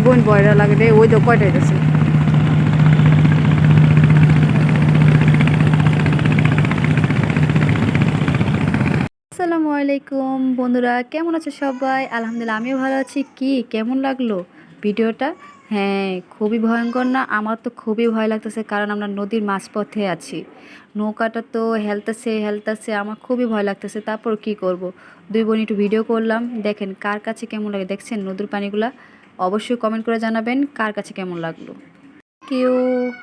বোন ভয়টা লাগে রে, ওই তো কয়টা গেছে। আসসালামু আলাইকুম বন্ধুরা, কেমন আছো সবাই? আলহামদুলিল্লাহ আমিও ভালো আছি। কি কেমন লাগলো ভিডিওটা? হ্যাঁ, খুবই ভয়ঙ্কর না? আমার তো খুবই ভয় লাগতেছে, কারণ আমরা নদীর মাঝপথে আছি। নৌকাটা তো হেলতেছে হেলতেছে, আমার খুবই ভয় লাগতেছে। তারপর কি করব, দুই বোন একটু ভিডিও করলাম। দেখেন কার কাছে কেমন লাগে, দেখছেন নদীর পানিগুলা? অবশ্যই কমেন্ট করে জানাবেন কার কাছে কেমন লাগলো। কেউ